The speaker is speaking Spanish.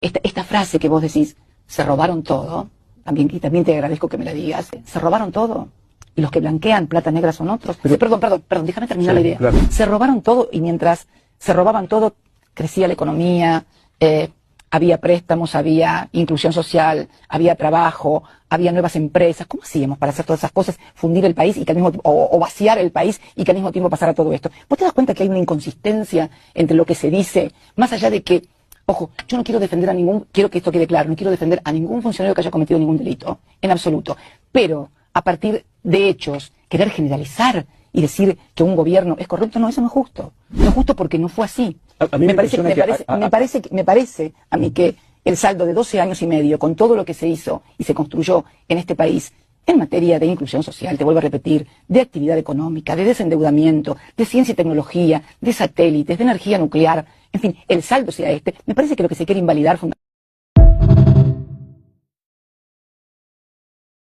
esta frase que vos decís, se robaron todo, y también te agradezco que me la digas, se robaron todo. Y los que blanquean plata negra son otros. Pero, perdón, déjame terminar la idea. Claro. Se robaron todo y mientras se robaban todo, crecía la economía, había préstamos, había inclusión social, había trabajo, había nuevas empresas. ¿Cómo hacíamos para hacer todas esas cosas? Fundir el país y que al mismo tiempo, o vaciar el país y que al mismo tiempo pasara todo esto. ¿Vos te das cuenta que hay una inconsistencia entre lo que se dice, más allá de que, ojo, yo no quiero defender quiero que esto quede claro, no quiero defender a ningún funcionario que haya cometido ningún delito, en absoluto. Pero, a partir de hechos, querer generalizar y decir que un gobierno es corrupto, no, eso no es justo. No es justo porque no fue así. Me parece a mí que el saldo de 12 años y medio, con todo lo que se hizo y se construyó en este país, en materia de inclusión social, te vuelvo a repetir, de actividad económica, de desendeudamiento, de ciencia y tecnología, de satélites, de energía nuclear, en fin, el saldo sea este, me parece que lo que se quiere invalidar fundamentalmente